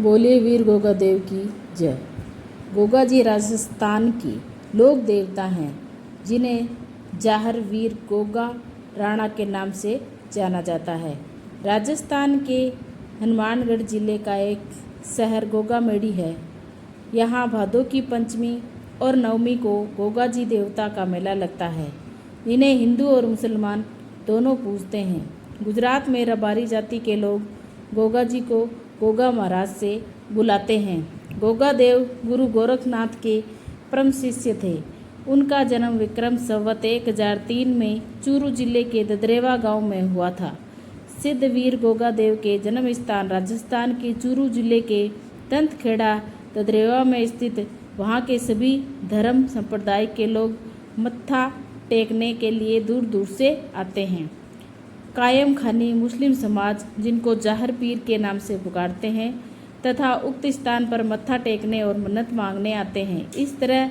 बोलिए वीर गोगा देव की जय। गोगा जी राजस्थान की लोक देवता हैं जिन्हें जाहर वीर गोगा राणा के नाम से जाना जाता है। राजस्थान के हनुमानगढ़ जिले का एक शहर गोगामेड़ी है। यहाँ भादों की पंचमी और नवमी को गोगा जी देवता का मेला लगता है। इन्हें हिंदू और मुसलमान दोनों पूजते हैं। गुजरात में रबारी जाति के लोग गोगा जी को गोगा महाराज से बुलाते हैं। गोगा देव गुरु गोरखनाथ के परम शिष्य थे। उनका जन्म विक्रम संवत 1003 में चूरू जिले के ददरेवा गांव में हुआ था। सिद्ध वीर गोगा देव के जन्म स्थान राजस्थान के चूरू जिले के दंतखेड़ा ददरेवा में स्थित वहां के सभी धर्म संप्रदाय के लोग मत्था टेकने के लिए दूर दूर से आते हैं। कायम खानी मुस्लिम समाज, जिनको जाहर पीर के नाम से पुकारते हैं, तथा उक्त स्थान पर मत्था टेकने और मन्नत मांगने आते हैं। इस तरह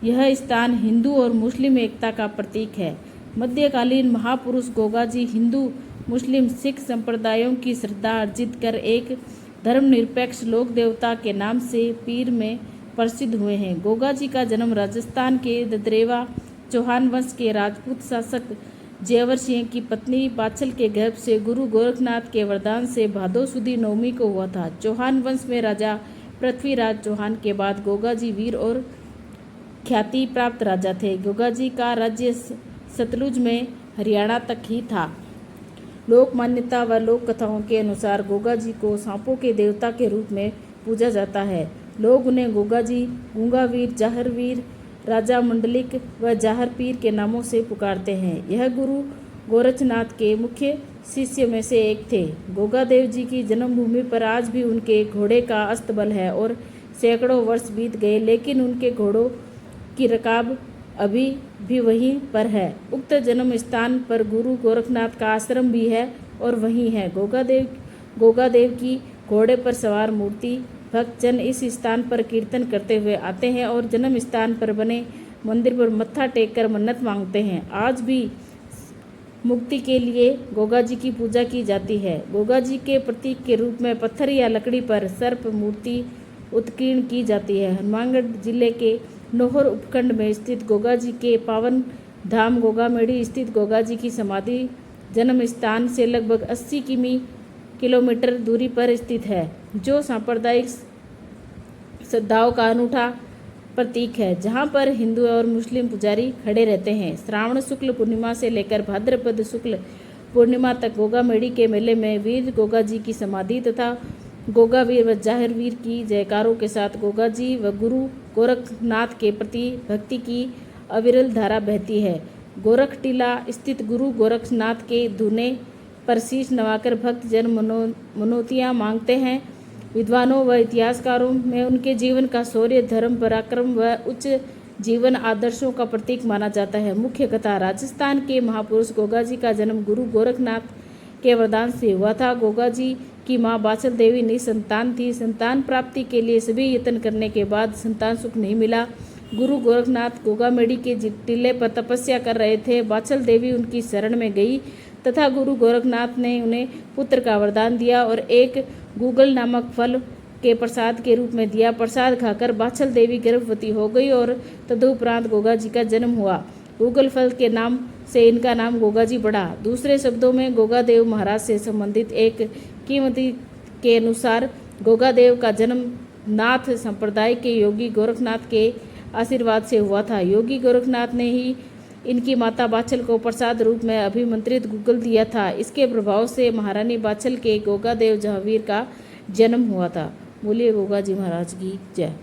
यह स्थान हिंदू और मुस्लिम एकता का प्रतीक है। मध्यकालीन महापुरुष गोगा जी हिंदू मुस्लिम सिख संप्रदायों की श्रद्धा अर्जित कर एक धर्मनिरपेक्ष लोक देवता के नाम से पीर में प्रसिद्ध हुए हैं। गोगा जी का जन्म राजस्थान के ददरेवा चौहान वंश के राजपूत शासक जेवर सिंह की पत्नी बाछल के गर्भ से गुरु गोरखनाथ के वरदान से भादो सुदी नवमी को हुआ था। चौहान वंश में राजा पृथ्वीराज चौहान के बाद गोगा जी वीर और ख्याति प्राप्त राजा थे। गोगा जी का राज्य सतलुज में हरियाणा तक ही था। लोक मान्यता व लोक कथाओं के अनुसार गोगा जी को सांपों के देवता के रूप में पूजा जाता है। लोग उन्हें गोगा जी, गूंगा वीर, जाहर वीर, राजा मंडलिक व जाहर पीर के नामों से पुकारते हैं। यह गुरु गोरखनाथ के मुख्य शिष्य में से एक थे। गोगा देव जी की जन्मभूमि पर आज भी उनके घोड़े का अस्तबल है और सैकड़ों वर्ष बीत गए, लेकिन उनके घोड़ों की रकाब अभी भी वहीं पर है। उक्त जन्म स्थान पर गुरु गोरखनाथ का आश्रम भी है और वहीं है। गोगा देव की घोड़े पर सवार मूर्ति भक्तजन इस स्थान पर कीर्तन करते हुए आते हैं और जन्म स्थान पर बने मंदिर पर मत्था टेककर मन्नत मांगते हैं। आज भी मुक्ति के लिए गोगा जी की पूजा की जाती है। गोगा जी के प्रतीक के रूप में पत्थर या लकड़ी पर सर्प मूर्ति उत्कीर्ण की जाती है। हनुमानगढ़ जिले के नोहर उपखंड में स्थित गोगा जी के पावन धाम गोगामेड़ी स्थित गोगा जी की समाधि जन्म स्थान से लगभग 80 किलोमीटर दूरी पर स्थित है, जो सांप्रदायिक श्रद्धाओं का अनूठा प्रतीक है, जहां पर हिंदू और मुस्लिम पुजारी खड़े रहते हैं। श्रावण शुक्ल पूर्णिमा से लेकर भाद्रपद शुक्ल पूर्णिमा तक गोगामेड़ी के मेले में वीर गोगा जी की समाधि तथा गोगा वीर व जाहिर वीर की जयकारों के साथ गोगा जी व गुरु गोरखनाथ के प्रति भक्ति की अविरल धारा बहती है। गोरख टीला स्थित गुरु गोरखनाथ के धुने पर शीश नवाकर भक्त जन मनोतियाँ मांगते हैं। विद्वानों व इतिहासकारों में उनके जीवन का शौर्य, धर्म, पराक्रम व उच्च जीवन आदर्शों का प्रतीक माना जाता है। मुख्य कथा। राजस्थान के महापुरुष गोगा जी का जन्म गुरु गोरखनाथ के वरदान से हुआ था। गोगा जी की मां बाछल देवी निसंतान थी। संतान प्राप्ति के लिए सभी यत्न करने के बाद संतान सुख नहीं मिला। गुरु गोरखनाथ गोगामेड़ी के टीले पर तपस्या कर रहे थे। बाछल देवी उनकी शरण में गई तथा गुरु गोरखनाथ ने उन्हें पुत्र का वरदान दिया और एक गूगल नामक फल के प्रसाद के रूप में दिया। प्रसाद खाकर बाछल देवी गर्भवती हो गई और तदुपरांत गोगा जी का जन्म हुआ। गूगल फल के नाम से इनका नाम गोगा जी पड़ा। दूसरे शब्दों में गोगा देव महाराज से संबंधित एक कीमती के अनुसार गोगा देव का जन्म नाथ संप्रदाय के योगी गोरखनाथ के आशीर्वाद से हुआ था। योगी गोरखनाथ ने ही इनकी माता बाछल को प्रसाद रूप में अभिमंत्रित गूगल दिया था। इसके प्रभाव से महारानी बाछल के गोगा देव जहावीर का जन्म हुआ था। बोलिए गोगा जी महाराज की जय।